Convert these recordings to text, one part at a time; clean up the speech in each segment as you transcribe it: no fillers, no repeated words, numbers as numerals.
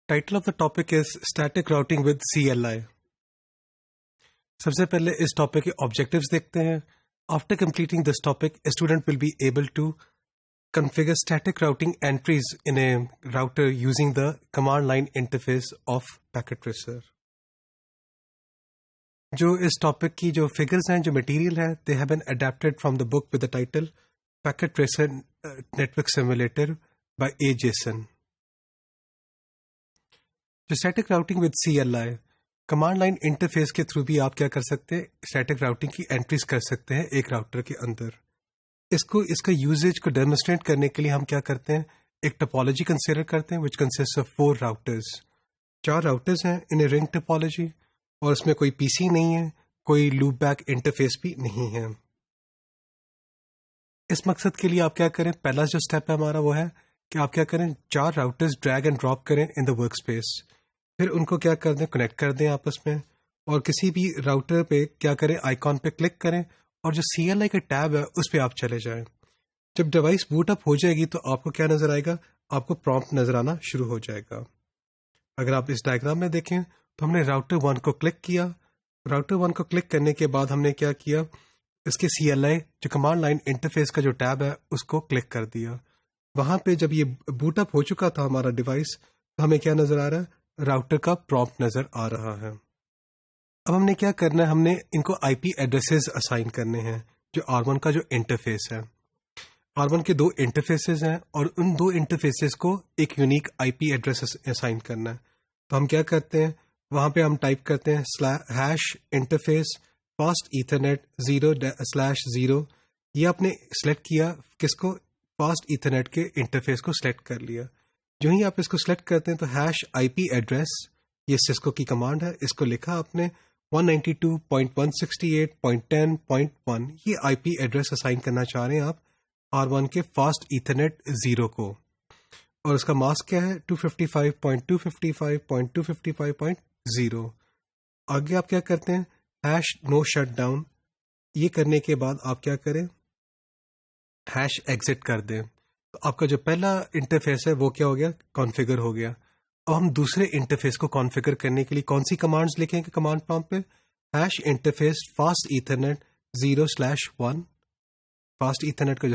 Title of the topic is Static Routing with CLI. सबसे पहले इस टॉपिक के ऑब्जेक्टिव्स देखते हैं. After completing this topic, a student will be able to configure static routing entries in a router using the command line interface of Packet Tracer. जो इस topic की जो फिगर्स हैं, जो मटेरियल है, they have been adapted from the book with the title Packet Tracer Network Simulator by A. Jason. जो static routing with CLI command line interface के through भी आप क्या कर सकते हैं, स्टैटिक राउटिंग की एंट्रीज कर सकते हैं एक राउटर के अंदर. इसका यूजेज को डेमोन्स्ट्रेट करने के लिए हम क्या करते हैं, एक टोपोलॉजी कंसीडर करते हैं which consist of 4 routers. 4 routers हैं इन ए रिंग टोपोलॉजी और उसमें कोई पीसी नहीं है, कोई लूप बैक इंटरफेस भी नहीं है. इस मकसद के लिए आप क्या करें, पहला जो स्टेप है हमारा वो है कि आप क्या करें, 4 राउटर्स ड्रैग एंड ड्रॉप करें इन द वर्क स्पेस. फिर उनको क्या कर दें, कनेक्ट कर दें आपस में, और किसी भी राउटर पे क्या करें, आइकॉन पे क्लिक करें और जो CLI का टैब है उस पर आप चले जाएं. जब डिवाइस बूट अप हो जाएगी तो आपको क्या नजर आएगा, आपको प्रॉम्प्ट नजर आना शुरू हो जाएगा. अगर आप इस डायग्राम में देखें तो हमने राउटर 1 को क्लिक किया. राउटर 1 को क्लिक करने के बाद हमने क्या किया, इसके CLI जो कमांड लाइन इंटरफेस का जो टैब है उसको क्लिक कर दिया. वहां पे जब ये बूट अप हो चुका था हमारा डिवाइस, तो हमें क्या नजर आ रहा है, राउटर का प्रॉम्प्ट नजर आ रहा है. अब हमने क्या करना है, हमने इनको IP एड्रेसेस असाइन करने हैं. जो R1 का जो इंटरफेस है, R1 के 2 इंटरफेसेस हैं और उन 2 इंटरफेसेस को एक यूनिक IP एड्रेस असाइन करना है. तो हम क्या करते हैं, वहां पे हम टाइप करते हैं #interface फास्ट ईथरनेट 0/0. ये आपने सेलेक्ट किया किसको, फास्ट ईथरनेट के इंटरफेस को सिलेक्ट कर लिया. जो ही आप इसको सिलेक्ट करते हैं तो #IP एड्रेस, ये सिस्को की कमांड है, इसको लिखा आपने 192.168.10.1. ये IP एड्रेस असाइन करना चाह रहे हैं आप R1 के फास्ट ईथरनेट 0 को, और उसका मास्क क्या है 255.255.255.0. आगे आप क्या करते हैं, #no shutdown. ये करने के बाद आप क्या करें, #exit कर दें. तो आपका जो पहला इंटरफेस है वो क्या हो गया, कॉन्फ़िगर हो गया. अब हम दूसरे इंटरफेस को कॉन्फ़िगर करने के लिए कौन सी कमांड्स लिखेंगे कमांड प्रॉम्प्ट पे, #interface fast ethernet 0/1. Fast Ethernet का जो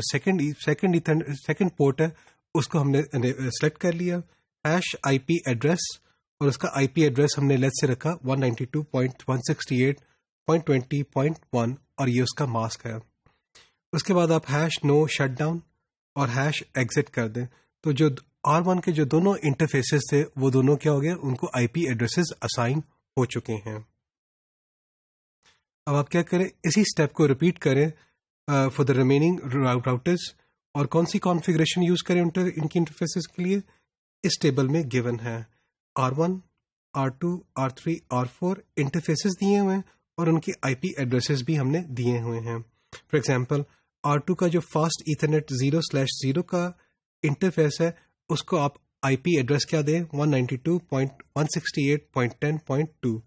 सेकंड पोर्ट है उसको हमने सेलेक्ट कर लिया. #IP एड्रेस, और उसका IP एड्रेस हमने लेट से रखा 192.168.20.1 और ये उसका मास्क है. उसके बाद आप #no shutdown और #exit कर दें. तो जो R1 के जो दोनों इंटरफेसेस थे वो दोनों क्या हो गए, उनको IP एड्रेसेस असाइन हो चुके हैं. अब आप क्या करें, इसी स्टेप को रिपीट करें फॉर द रिमेनिंग राउटर्स. और कौन सी कॉन्फ़िगरेशन यूज करें इनकी इंटरफेसेस के लिए, इस टेबल में गिवन है. R1, R2, R3, R4 interfaces दिए हुए हैं और उनकी IP एड्रेसेस भी हमने दिए हुए हैं. फॉर एग्जाम्पल R2 का जो फास्ट ईथरनेट 0/0 का इंटरफेस है उसको आप IP एड्रेस क्या दें, 192.168.10.2.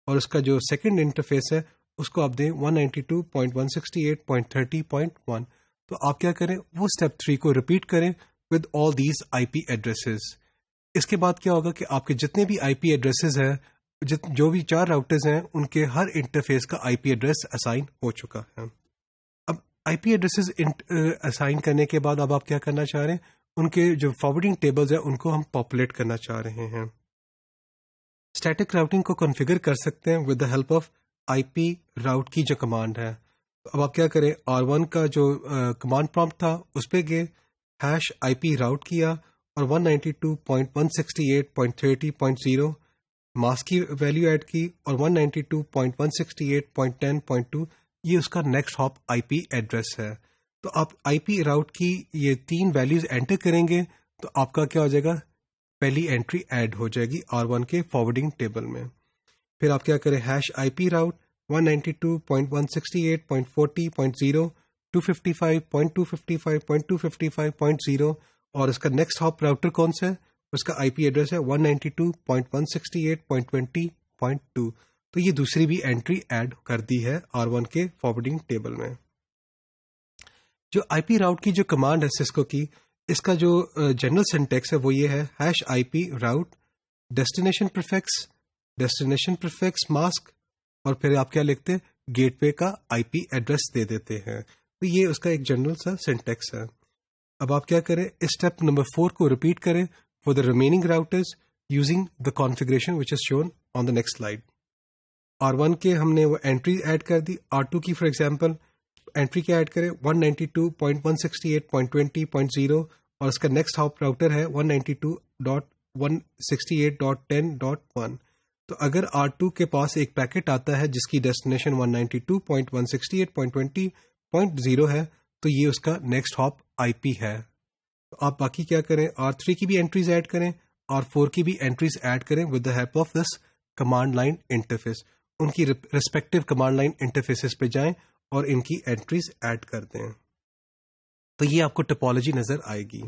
और उसका जो सेकंड इंटरफेस है उसको आप दें 192.168.30.1. तो आप क्या करें, वो स्टेप 3 को रिपीट करें with all these IP addresses. इसके बाद क्या होगा कि आपके जितने भी IP एड्रेसेस हैं, जो भी 4 राउटर्स हैं, उनके हर इंटरफेस का IP एड्रेस असाइन हो चुका है. अब IP एड्रेसेस असाइन करने के बाद अब आप क्या करना चाह रहे हैं, उनके जो फॉरवर्डिंग टेबल्स हैं उनको हम पॉपुलेट करना चाह रहे हैं. स्टैटिक राउटिंग को कॉन्फ़िगर कर सकते हैं with the help of IP राउट की जो कमांड है. तो अब आप क्या करें, R1 का जो कमांड प्रॉम्प्ट था उस पे गए, #IP राउट किया और 192.168.30.0 मास्क की वैल्यू ऐड की और 192.168.10.2 ये उसका नेक्स्ट हॉप IP एड्रेस है. तो आप IP राउट की ये 3 वैल्यूज एंटर करेंगे तो आपका क्या हो जाएगा, पहली एंट्री ऐड हो जाएगी R1 के फॉरवर्डिंग टेबल में. फिर आप क्या करें, #IP राउट 192.168.40.0 255.255.255.0 और इसका नेक्स्ट हॉप राउटर कौन सा है, उसका IP एड्रेस है 192.168.20.2. तो ये दूसरी भी एंट्री ऐड कर दी है R1 के फॉरवर्डिंग टेबल में. जो IP राउट की जो कमांड है सिस्को की, इसका जो जनरल सिंटेक्स है वो ये है #IP राउट डेस्टिनेशन प्रीफिक्स मास्क, और फिर आप क्या लिखते हैं, गेट वे का IP एड्रेस दे देते हैं. तो ये उसका एक जनरल सा सिंटेक्स है. अब आप क्या करें, स्टेप नंबर 4 को रिपीट करें for the remaining routers using the configuration which is shown on the next slide. R1 के हमने वो एंट्री ऐड कर दी. R2 की फॉर एग्जांपल एंट्री क्या ऐड करें, 192.168.20.0, और उसका नेक्स्ट हॉप राउटर है 192.168.10.1. तो अगर R2 के पास एक पैकेट आता है जिसकी डेस्टिनेशन 192.168.20.0 है, तो ये उसका नेक्स्ट हॉप IP है. तो आप बाकी क्या करें, R3 की भी एंट्रीज ऐड करें, R4 की भी एंट्रीज ऐड करें with the help of this command line interface. उनकी रिस्पेक्टिव कमांड लाइन इंटरफेसेस पे जाएं और इनकी एंट्रीज ऐड कर दें. तो ये आपको टोपोलॉजी नजर आएगी.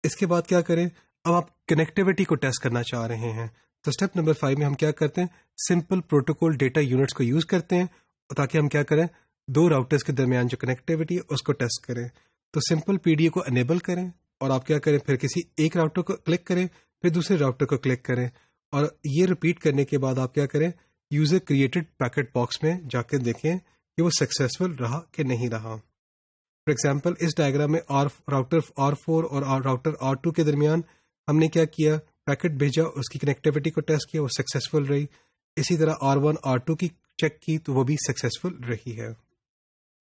इसके बाद क्या करें, अब आप कनेक्टिविटी को टेस्ट करना चाह रहे हैं. तो स्टेप नंबर 5 में हम क्या करते हैं, सिंपल प्रोटोकॉल डेटा यूनिट्स को यूज करते हैं ताकि हम क्या करें, दो राउटर्स के दरमियान जो कनेक्टिविटी है उसको टेस्ट करें. तो सिंपल PDA को अनेबल करें और आप क्या करें, फिर किसी एक राउटर को क्लिक करें, फिर दूसरे राउटर को क्लिक करें, और ये रिपीट करने के बाद आप क्या करें, यूजर क्रिएटेड पैकेट बॉक्स में जाकर देखें कि वो सक्सेसफुल रहा कि नहीं रहा. फॉर एग्जाम्पल इस डायग्राम में राउटर R4 और राउटर R2 के दरमियान हमने क्या किया, पैकेट भेजा, उसकी कनेक्टिविटी को टेस्ट किया, वो सक्सेसफुल रही. इसी तरह R1 R2 की चेक की तो वो भी सक्सेसफुल रही है.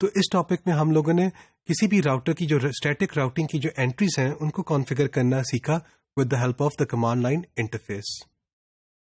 तो इस टॉपिक में हम लोगों ने किसी भी राउटर की जो स्टैटिक राउटिंग की जो एंट्रीज हैं उनको कॉन्फ़िगर करना सीखा with the help of the command line interface.